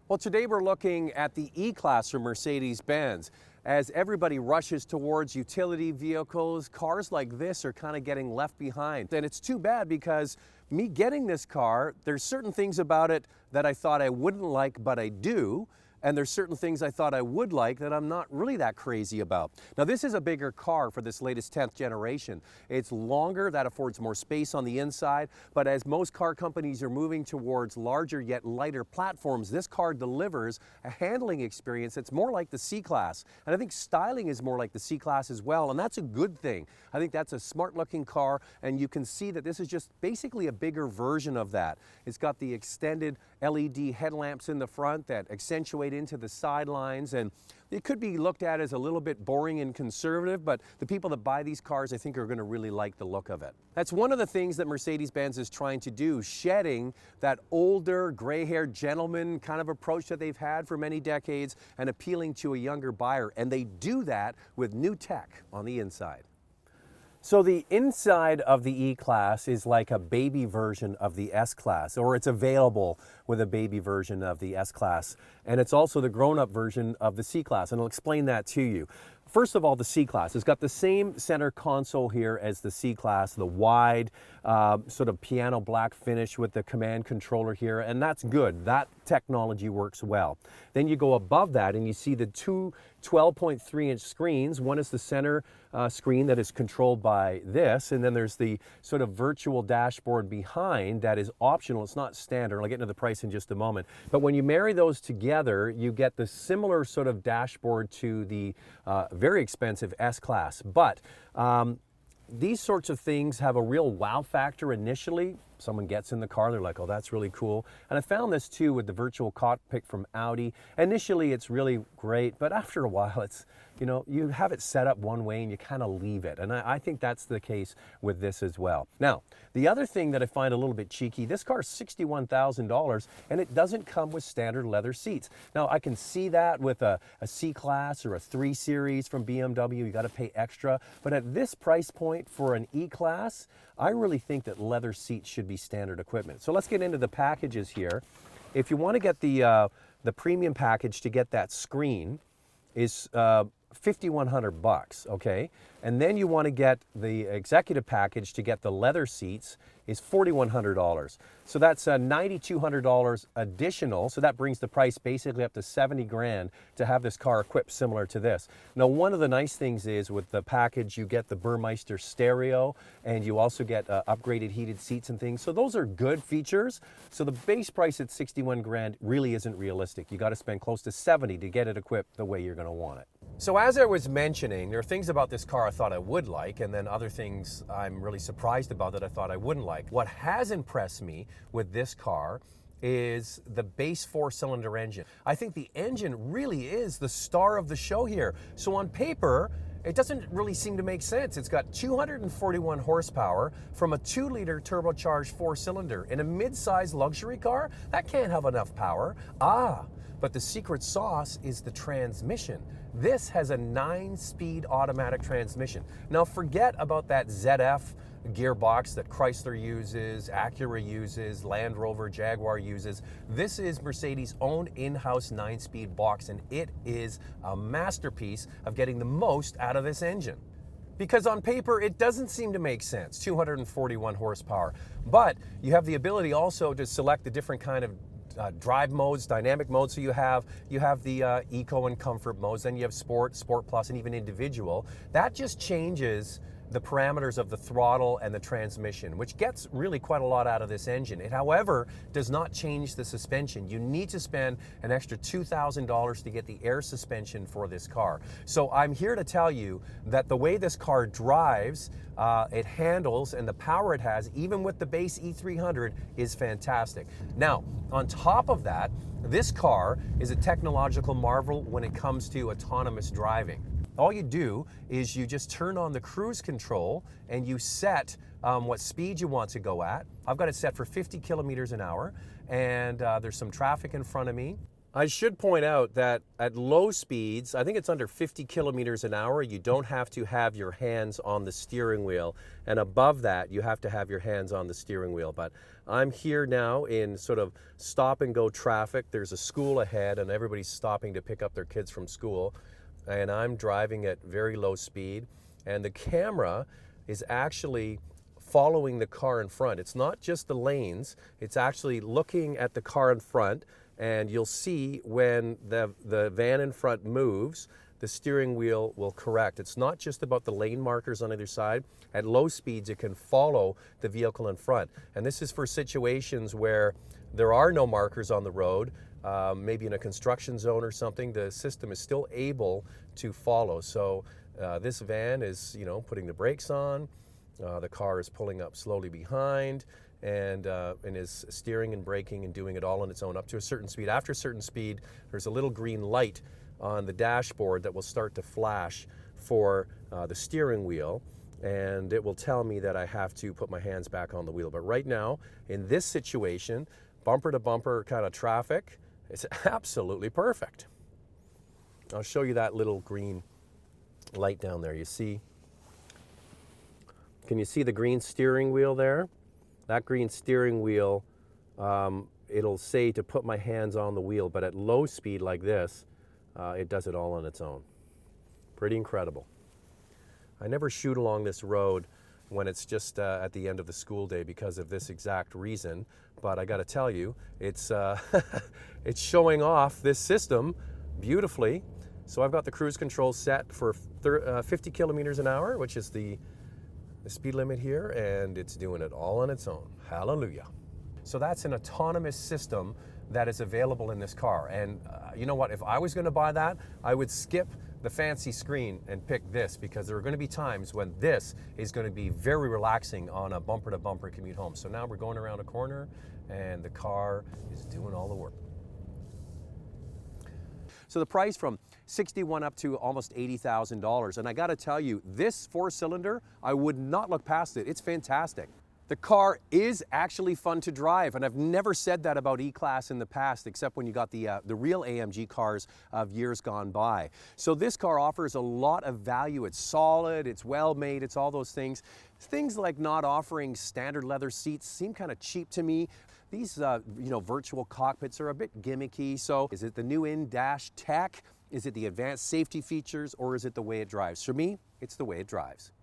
Well, today we're looking at the E-Class from Mercedes-Benz. As everybody rushes towards utility vehicles, cars like this are kind of getting left behind. And it's too bad because me getting this car, there's certain things about it that I thought I wouldn't like, but I do. And there's certain things I thought I would like that I'm not really that crazy about. Now, this is a bigger car for this latest 10th generation. It's longer, that affords more space on the inside, but as most car companies are moving towards larger yet lighter platforms, this car delivers a handling experience that's more like the C-Class. And I think styling is more like the C-Class as well, and that's a good thing. I think that's a smart-looking car, and you can see that this is just basically a bigger version of that. It's got the extended LED headlamps in the front that accentuate into the sidelines, and it could be looked at as a little bit boring and conservative, but the people that buy these cars I think are going to really like the look of it. That's one of the things that Mercedes-Benz is trying to do, shedding that older gray-haired gentleman kind of approach that they've had for many decades and appealing to a younger buyer, and they do that with new tech on the inside. So the inside of the E-Class is like a baby version of the S-Class, or it's available with a baby version of the S-Class. And it's also the grown-up version of the C-Class, and I'll explain that to you. First of all, the C-Class has got the same center console here as the C-Class, the wide sort of piano black finish with the command controller here, and that's good. That technology works well. Then you go above that and you see the two 12.3-inch screens. One is the center screen that is controlled by this, and then there's the sort of virtual dashboard behind that is optional. It's not standard. I'll get into the price in just a moment. But when you marry those together, you get the similar sort of dashboard to the very expensive S-Class. But these sorts of things have a real wow factor initially. Someone gets in the car, they're like, oh, that's really cool. And I found this too with the virtual cockpit from Audi. Initially, it's really great, but after a while, it's, you know, you have it set up one way and you kind of leave it. And I think that's the case with this as well. Now, the other thing that I find a little bit cheeky, this car is $61,000 and it doesn't come with standard leather seats. Now, I can see that with a C-Class or a 3 Series from BMW, you got to pay extra. But at this price point for an E-Class, I really think that leather seats should be standard equipment. So let's get into the packages here. If you want to get the premium package to get that screen is $5,100, okay? And then you want to get the executive package to get the leather seats is $4,100. So that's $9,200 additional. So that brings the price basically up to 70 grand to have this car equipped similar to this. Now, one of the nice things is with the package, you get the Burmeister stereo and you also get upgraded heated seats and things. So those are good features. So the base price at 61 grand really isn't realistic. You got to spend close to 70 to get it equipped the way you're going to want it. So as I was mentioning, there are things about this car I thought I would like, and then other things I'm really surprised about that I thought I wouldn't like. What has impressed me with this car is the base 4-cylinder engine. I think the engine really is the star of the show here. So on paper, it doesn't really seem to make sense. It's got 241 horsepower from a 2-liter turbocharged 4-cylinder. In a mid-size luxury car, that can't have enough power. But the secret sauce is the transmission. This has a 9-speed automatic transmission. Now forget about that ZF gearbox that Chrysler uses, Acura uses, Land Rover, Jaguar uses. This is Mercedes' own in-house 9-speed box, and it is a masterpiece of getting the most out of this engine. Because on paper, it doesn't seem to make sense, 241 horsepower. But you have the ability also to select the different kind of drive modes, dynamic modes. So you have the eco and comfort modes, then you have sport, sport plus, and even individual. That just changes the parameters of the throttle and the transmission, which gets really quite a lot out of this engine. It, however, does not change the suspension. You need to spend an extra $2,000 to get the air suspension for this car. So I'm here to tell you that the way this car drives, it handles, and the power it has, even with the base E300, is fantastic. Now, on top of that, this car is a technological marvel when it comes to autonomous driving. All you do is you just turn on the cruise control and you set what speed you want to go at. I've got it set for 50 kilometers an hour, and there's some traffic in front of me. I should point out that at low speeds, I think it's under 50 kilometers an hour, you don't have to have your hands on the steering wheel. And above that, you have to have your hands on the steering wheel. But I'm here now in sort of stop and go traffic. There's a school ahead and everybody's stopping to pick up their kids from school. And I'm driving at very low speed. And the camera is actually following the car in front. It's not just the lanes, it's actually looking at the car in front. And you'll see when the van in front moves, the steering wheel will correct. It's not just about the lane markers on either side. At low speeds, it can follow the vehicle in front. And this is for situations where there are no markers on the road, maybe in a construction zone or something. The system is still able to follow. So this van is, putting the brakes on. The car is pulling up slowly behind. And is steering and braking and doing it all on its own up to a certain speed. After a certain speed, there's a little green light on the dashboard that will start to flash for the steering wheel, and it will tell me that I have to put my hands back on the wheel. But right now, in this situation, bumper to bumper kind of traffic, it's absolutely perfect. I'll show you that little green light down there. You see? Can you see the green steering wheel there? That green steering wheel, it'll say to put my hands on the wheel, but at low speed like this, it does it all on its own. Pretty incredible. I never shoot along this road when it's just at the end of the school day because of this exact reason, but I gotta tell you, it's, it's showing off this system beautifully. So I've got the cruise control set for 50 kilometers an hour, which is the speed limit here, and it's doing it all on its own. Hallelujah. So that's an autonomous system that is available in this car. And you know what? If I was going to buy that, I would skip the fancy screen and pick this, because there are going to be times when this is going to be very relaxing on a bumper-to-bumper commute home. So now we're going around a corner, and the car is doing all the work. So the price from $61,000 up to almost $80,000. And I gotta tell you, this 4-cylinder, I would not look past it. It's fantastic. The car is actually fun to drive, and I've never said that about E-Class in the past, except when you got the real AMG cars of years gone by. So this car offers a lot of value. It's solid, it's well made, it's all those things. Things like not offering standard leather seats seem kind of cheap to me. These virtual cockpits are a bit gimmicky. So is it the new in-dash tech? Is it the advanced safety features, or is it the way it drives? For me, it's the way it drives.